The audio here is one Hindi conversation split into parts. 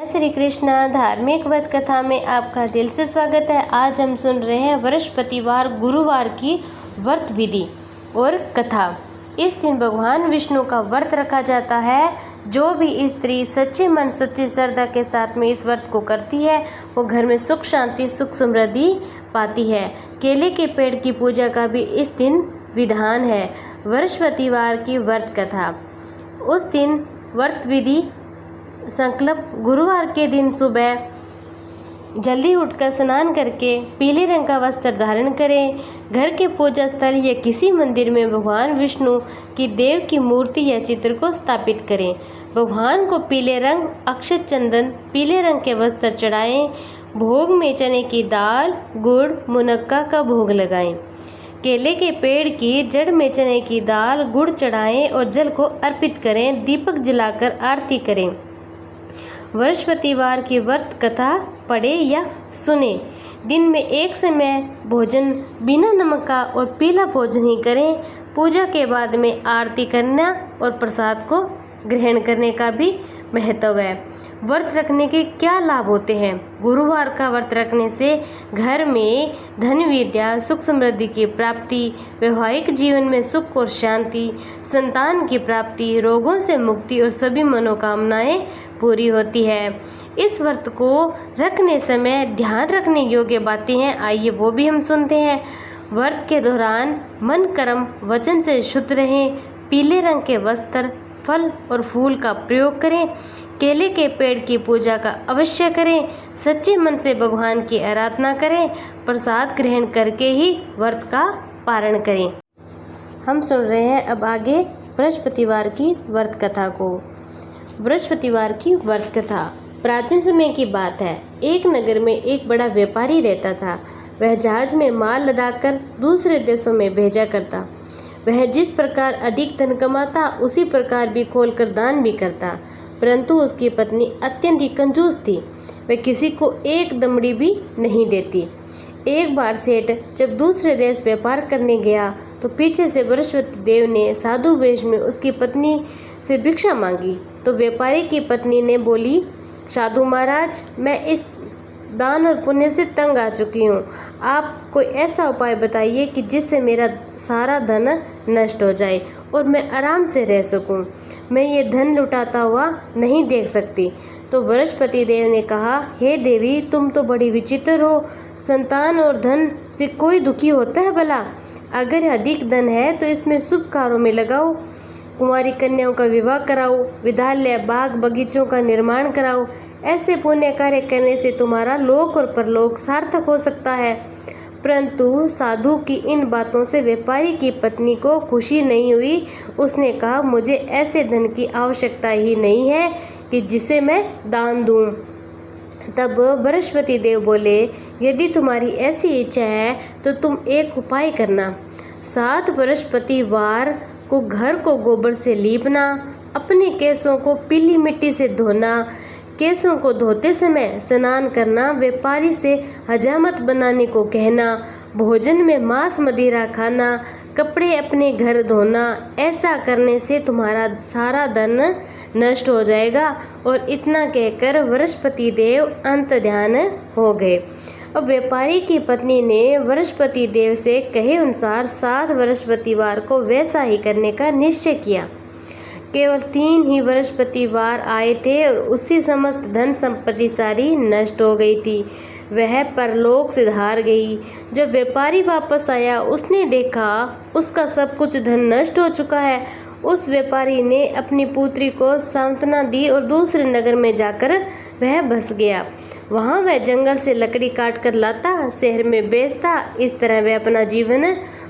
श्री कृष्णा धार्मिक व्रत कथा में आपका दिल से स्वागत है। आज हम सुन रहे हैं बृहस्पतिवार गुरुवार की व्रत विधि और कथा। इस दिन भगवान विष्णु का व्रत रखा जाता है। जो भी स्त्री सच्चे मन सच्ची श्रद्धा के साथ में इस व्रत को करती है वो घर में सुख शांति सुख समृद्धि पाती है। केले के पेड़ की पूजा का भी इस दिन विधान है। बृहस्पतिवार की व्रत कथा। उस दिन व्रत विधि संकल्प गुरुवार के दिन सुबह जल्दी उठकर स्नान करके पीले रंग का वस्त्र धारण करें। घर के पूजा स्थल या किसी मंदिर में भगवान विष्णु की देव की मूर्ति या चित्र को स्थापित करें। भगवान को पीले रंग अक्षत चंदन पीले रंग के वस्त्र चढ़ाएं। भोग में चने की दाल गुड़ मुनक्का का भोग लगाएं। केले के पेड़ की जड़ में चने की दाल गुड़ चढ़ाएं और जल को अर्पित करें। दीपक जलाकर आरती करें। बृहस्पतिवार की व्रत कथा पढ़े या सुने। दिन में एक समय भोजन बिना नमक का और पीला भोजन ही करें। पूजा के बाद में आरती करना और प्रसाद को ग्रहण करने का भी महत्व है। व्रत रखने के क्या लाभ होते हैं? गुरुवार का व्रत रखने से घर में धन विद्या सुख समृद्धि की प्राप्ति, वैवाहिक जीवन में सुख और शांति, संतान की प्राप्ति, रोगों से मुक्ति और सभी मनोकामनाएं पूरी होती है। इस व्रत को रखने समय ध्यान रखने योग्य बातें हैं, आइए वो भी हम सुनते हैं। व्रत के दौरान मन कर्म वचन से शुद्ध रहें। पीले रंग के वस्त्र फल और फूल का प्रयोग करें। केले के पेड़ की पूजा का अवश्य करें। सच्चे मन से भगवान की आराधना करें। प्रसाद ग्रहण करके ही व्रत का पारण करें। हम सुन रहे हैं अब आगे बृहस्पतिवार की व्रत कथा को। बृहस्पतिवार की व्रत कथा प्राचीन समय की बात है। एक नगर में एक बड़ा व्यापारी रहता था। वह जहाज में माल लदाकर दूसरे देशों में भेजा करता। वह जिस प्रकार अधिक धन कमाता उसी प्रकार भी खोलकर दान भी करता। परंतु उसकी पत्नी अत्यंत ही कंजूस थी। वह किसी को एक दमड़ी भी नहीं देती। एक बार सेठ जब दूसरे देश व्यापार करने गया तो पीछे से बृहस्पति देव ने साधु वेश में उसकी पत्नी से भिक्षा मांगी। तो व्यापारी की पत्नी ने बोली, साधु महाराज, मैं इस दान और पुण्य से तंग आ चुकी हूँ। आप कोई ऐसा उपाय बताइए कि जिससे मेरा सारा धन नष्ट हो जाए और मैं आराम से रह सकूं। मैं ये धन लुटाता हुआ नहीं देख सकती। तो बृहस्पति देव ने कहा, हे देवी, तुम तो बड़ी विचित्र हो। संतान और धन से कोई दुखी होता है भला? अगर अधिक धन है तो इसमें शुभ कार्यों में लगाओ। कुंवारी कन्याओं का विवाह कराओ। विद्यालय बाग बगीचों का निर्माण कराओ। ऐसे पुण्य कार्य करने से तुम्हारा लोक और परलोक सार्थक हो सकता है। परंतु साधु की इन बातों से व्यापारी की पत्नी को खुशी नहीं हुई। उसने कहा, मुझे ऐसे धन की आवश्यकता ही नहीं है कि जिसे मैं दान दूं। तब बृहस्पति देव बोले, यदि तुम्हारी ऐसी इच्छा है तो तुम एक उपाय करना। 7 बृहस्पतिवार को घर को गोबर से लीपना। अपने केसों को पीली मिट्टी से धोना। केसों को धोते समय स्नान करना। व्यापारी से हजामत बनाने को कहना। भोजन में मांस मदिरा खाना। कपड़े अपने घर धोना। ऐसा करने से तुम्हारा सारा धन नष्ट हो जाएगा। और इतना कहकर बृहस्पति देव अंत ध्यान हो गए। अब व्यापारी की पत्नी ने बृहस्पति देव से कहे अनुसार 7 बृहस्पतिवार को वैसा ही करने का निश्चय किया। केवल 3 ही बृहस्पतिवार आए थे और उसकी समस्त धन संपत्ति सारी नष्ट हो गई थी। वह परलोक से हार गई। जब व्यापारी वापस आया उसने देखा उसका सब कुछ धन नष्ट हो चुका है। उस व्यापारी ने अपनी पुत्री को सांत्वना दी और दूसरे नगर में जाकर वह बस गया। वहाँ वह जंगल से लकड़ी काट कर लाता, शहर में बेचता। इस तरह वह अपना जीवन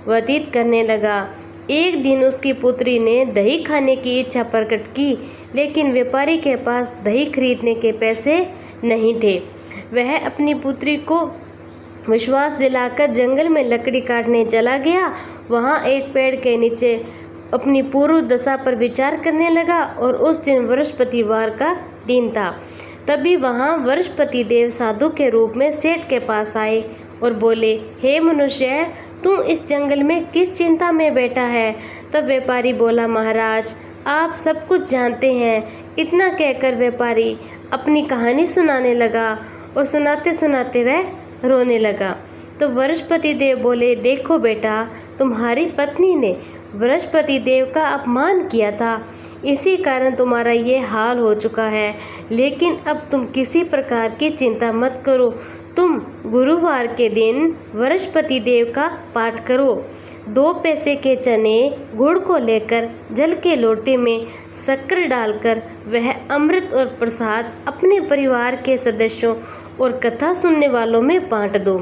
व्यतीत करने लगा। एक दिन उसकी पुत्री ने दही खाने की इच्छा प्रकट की, लेकिन व्यापारी के पास दही खरीदने के पैसे नहीं थे। वह अपनी पुत्री को विश्वास दिलाकर जंगल में लकड़ी काटने चला गया। वहाँ एक पेड़ के नीचे अपनी पूर्व दशा पर विचार करने लगा और उस दिन बृहस्पतिवार का दिन था। तभी वहाँ बृहस्पति देव साधु के रूप में सेठ के पास आए और बोले, हे मनुष्य, तू इस जंगल में किस चिंता में बैठा है? तब व्यापारी बोला, महाराज, आप सब कुछ जानते हैं। इतना कहकर व्यापारी अपनी कहानी सुनाने लगा और सुनाते सुनाते वह रोने लगा। तो वृषपति देव बोले, देखो बेटा, तुम्हारी पत्नी ने बृहस्पति देव का अपमान किया था, इसी कारण तुम्हारा ये हाल हो चुका है। लेकिन अब तुम किसी प्रकार की चिंता मत करो। तुम गुरुवार के दिन बृहस्पति देव का पाठ करो। 2 पैसे के चने गुड़ को लेकर जल के लोटे में शक्कर डालकर वह अमृत और प्रसाद अपने परिवार के सदस्यों और कथा सुनने वालों में बांट दो।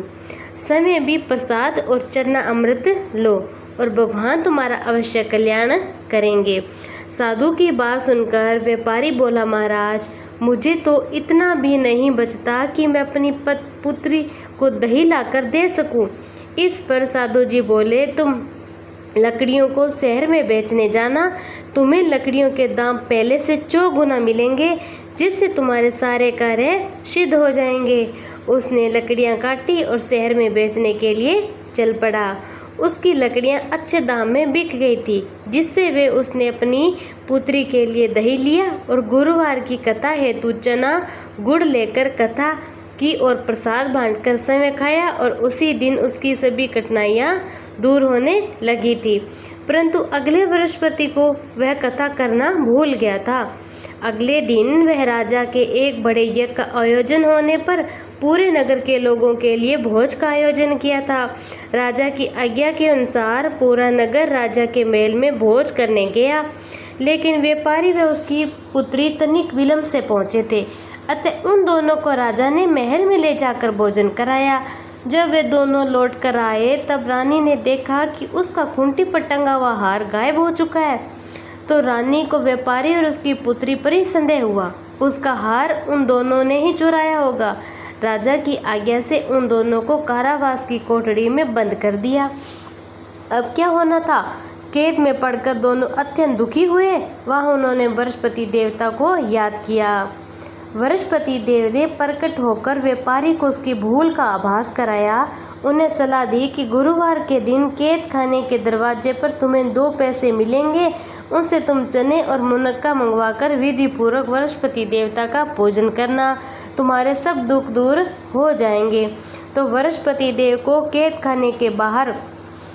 समय भी प्रसाद और चना अमृत लो और भगवान तुम्हारा अवश्य कल्याण करेंगे। साधु की बात सुनकर व्यापारी बोला, महाराज, मुझे तो इतना भी नहीं बचता कि मैं अपनी पुत्री को दही लाकर दे सकूं। इस पर साधु जी बोले, तुम लकड़ियों को शहर में बेचने जाना, तुम्हें लकड़ियों के दाम पहले से 4 गुना मिलेंगे, जिससे तुम्हारे सारे कार्य सिद्ध हो जाएंगे। उसने लकड़ियां काटी और शहर में बेचने के लिए चल पड़ा। उसकी लकड़ियां अच्छे दाम में बिक गई थी, जिससे वे उसने अपनी पुत्री के लिए दही लिया और गुरुवार की कथा हेतु चना गुड़ लेकर कथा की और प्रसाद बांटकर समय खाया और उसी दिन उसकी सभी कठिनाइयां दूर होने लगी थी। परंतु अगले बृहस्पति को वह कथा करना भूल गया था। अगले दिन वह राजा के एक बड़े यज्ञ का आयोजन होने पर पूरे नगर के लोगों के लिए भोज का आयोजन किया था। राजा की आज्ञा के अनुसार पूरा नगर राजा के महल में भोज करने गया, लेकिन व्यापारी व उसकी पुत्री तनिक विलंब से पहुंचे थे। अतः उन दोनों को राजा ने महल में ले जाकर भोजन कराया। जब वे दोनों लौट कर आए तब रानी ने देखा कि उसका खूंटी पर टंगा हुआ हार गायब हो चुका है। तो रानी को व्यापारी और उसकी पुत्री पर ही संदेह हुआ। उसका हार उन दोनों ने ही चुराया होगा। राजा की आज्ञा से उन दोनों को कारावास की कोठरी में बंद कर दिया। अब क्या होना था, कैद में पड़कर दोनों अत्यंत दुखी हुए। वहाँ उन्होंने बृहस्पति देवता को याद किया। बृहस्पति देव ने प्रकट होकर व्यापारी को उसकी भूल का आभास कराया। उन्हें सलाह दी कि गुरुवार के दिन कैद खाने के दरवाजे पर तुम्हें 2 पैसे मिलेंगे, उनसे तुम चने और मुनक्का मंगवाकर विधि पूर्वक बृहस्पति देवता का पूजन करना, तुम्हारे सब दुख दूर हो जाएंगे। तो बृहस्पति देव को कैद खाने के बाहर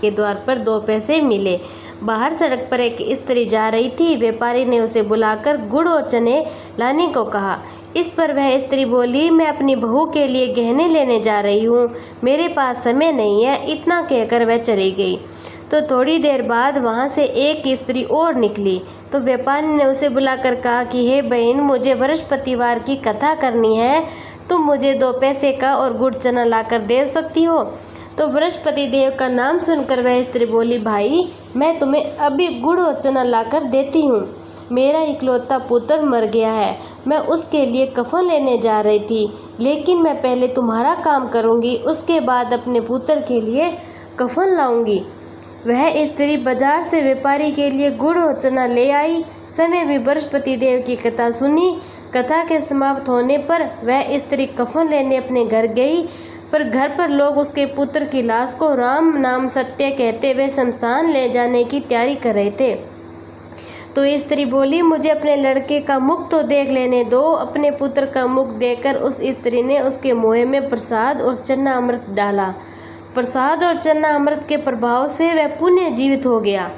के द्वार पर 2 पैसे मिले। बाहर सड़क पर एक स्त्री जा रही थी। व्यापारी ने उसे बुलाकर गुड़ और चने लाने को कहा। इस पर वह स्त्री बोली, मैं अपनी बहू के लिए गहने लेने जा रही हूँ, मेरे पास समय नहीं है। इतना कहकर वह चली गई। तो थोड़ी देर बाद वहाँ से एक स्त्री और निकली। तो व्यापारी ने उसे बुलाकर कहा कि हे बहन, मुझे बृहस्पतिवार की कथा करनी है, तुम मुझे 2 पैसे का और गुड़ चना लाकर दे सकती हो। तो बृहस्पति देव का नाम सुनकर वह स्त्री बोली, भाई, मैं तुम्हें अभी गुड़ और चना लाकर देती हूँ। मेरा इकलौता पुत्र मर गया है, मैं उसके लिए कफन लेने जा रही थी, लेकिन मैं पहले तुम्हारा काम करूँगी, उसके बाद अपने पुत्र के लिए कफन लाऊंगी। वह स्त्री बाजार से व्यापारी के लिए गुड़ और चना ले आई। समय भी बृहस्पति देव की कथा सुनी। कथा के समाप्त होने पर वह स्त्री कफन लेने अपने घर गई, पर घर पर लोग उसके पुत्र की लाश को राम नाम सत्य कहते हुए शमशान ले जाने की तैयारी कर रहे थे। तो स्त्री बोली, मुझे अपने लड़के का मुख तो देख लेने दो। अपने पुत्र का मुख देखकर उस स्त्री ने उसके मुँह में प्रसाद और चना अमृत डाला। प्रसाद और चना अमृत के प्रभाव से वह पुनः जीवित हो गया।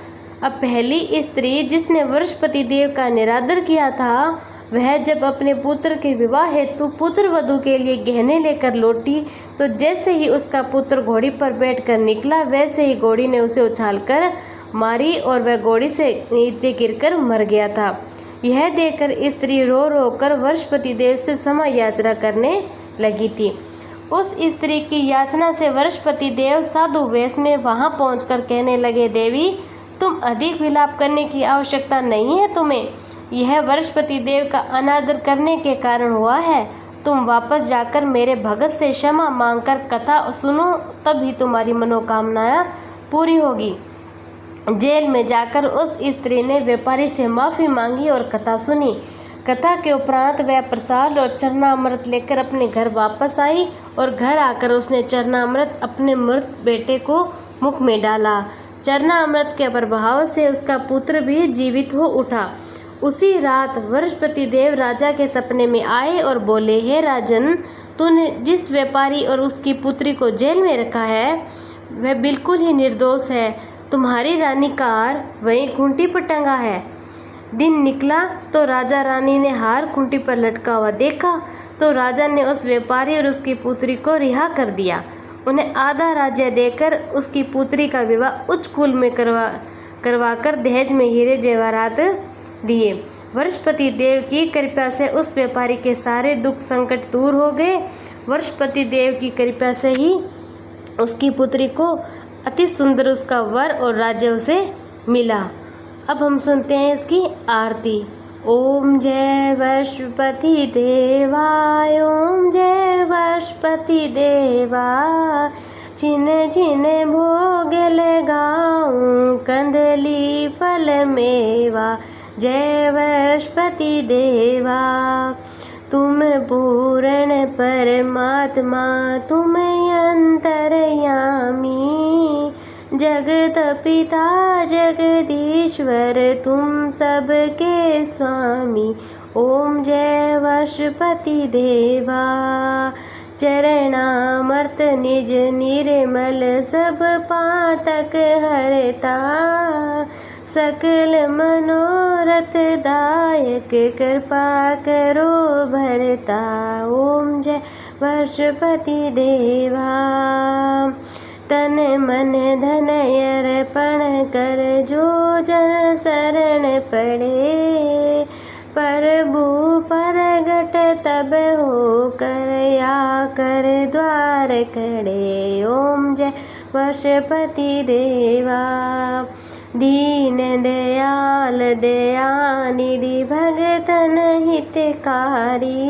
अब पहली स्त्री जिसने बृहस्पति देव का निरादर किया था, वह जब अपने पुत्र के विवाह हेतु पुत्र वधू के लिए गहने लेकर लौटी, तो जैसे ही उसका पुत्र घोड़ी पर बैठकर निकला, वैसे ही घोड़ी ने उसे उछालकर मारी और वह घोड़ी से नीचे गिरकर मर गया था। यह देखकर स्त्री रो रो कर बृहस्पति देव से क्षमा याचना करने लगी थी। उस स्त्री की याचना से बृहस्पति देव साधु वेश में वहां पहुंचकर कहने लगे, देवी, तुम अधिक विलाप करने की आवश्यकता नहीं है तुम्हें। यह बृहस्पति देव का अनादर करने के कारण हुआ है। तुम वापस जाकर मेरे भगत से क्षमा मांगकर कथा सुनो, तभी तुम्हारी मनोकामना पूरी होगी। जेल में जाकर उस स्त्री ने व्यापारी से माफ़ी मांगी और कथा सुनी। कथा के उपरांत वह प्रसाद और चरणामृत लेकर अपने घर वापस आई और घर आकर उसने चरणामृत अपने मृत बेटे को मुख में डाला। चरणामृत के प्रभाव से उसका पुत्र भी जीवित हो उठा। उसी रात बृहस्पति देव राजा के सपने में आए और बोले, हे राजन, तूने जिस व्यापारी और उसकी पुत्री को जेल में रखा है वह बिल्कुल ही निर्दोष है। तुम्हारी रानी का हार वहीं खूंटी पर टंगा है। दिन निकला तो राजा रानी ने हार खूंटी पर लटका हुआ देखा तो राजा ने उस व्यापारी और उसकी पुत्री को रिहा कर दिया। उन्हें आधा राज्य देकर उसकी पुत्री का विवाह उच्च कुल में करवाकर दहेज में हीरे जेवरात दिए। बृहस्पति देव की कृपा से उस व्यापारी के सारे दुख संकट दूर हो गए। बृहस्पति देव की कृपा से ही उसकी पुत्री को अति सुंदर उसका वर और राज्य उसे मिला। अब हम सुनते हैं इसकी आरती। ओम जय बृहस्पति देवाय, ओम जय बृहस्पति देवा, जिन जिन भोग लगाऊं कंदली फल मेवा। जय बृहस्पति देवा, तुम पूर्ण परमात्मा, तुम अंतर्यामी, जगत पिता जगदीश्वर, तुम सबके स्वामी। ओम जय बृहस्पति देवा, चरणामर्त निज निर्मल, सब पातक हरता, सकल मनोरथ दायक, कृपा करो भरता। ओम जय बृहस्पति देवा, तन मन धन अर्पण कर, जो जन शरण पड़े, प्रभु परगट तब हो कर, या कर द्वार खड़े। ओम जय बृहस्पति देवा, दीन दयाल दयानिधि, भगतन हितकारी,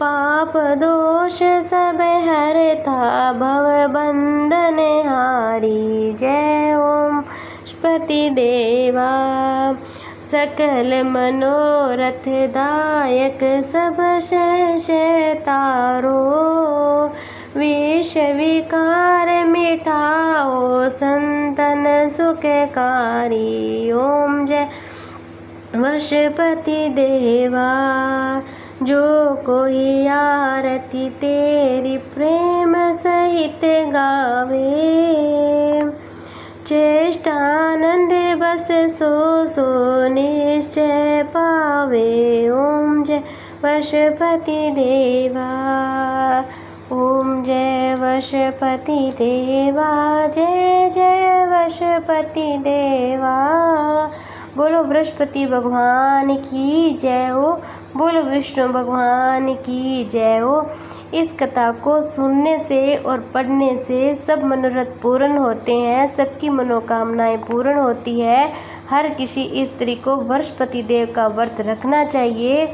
पाप दोष सब हरता, भव बंधन हारी। जय ओम बृहस्पति देवा, सकल मनोरथ दायक, सब शेष तारो, विष विकार मिटाओ, संतन सुखकारी। ओम जय बृहस्पति देवा, जो कोई आरती तेरी प्रेम सहित गावे, चेष्टानंद बस सो सो निश्चय पावे। ओम जय बृहस्पति देवा, ओम जय बृहस्पति देवा, जय जय बृहस्पति देवा। बोलो बृहस्पति भगवान की जय हो, बोलो विष्णु भगवान की जय हो। इस कथा को सुनने से और पढ़ने से सब मनोरथ पूर्ण होते हैं, सबकी मनोकामनाएं पूर्ण होती है। हर किसी स्त्री को बृहस्पति देव का व्रत रखना चाहिए।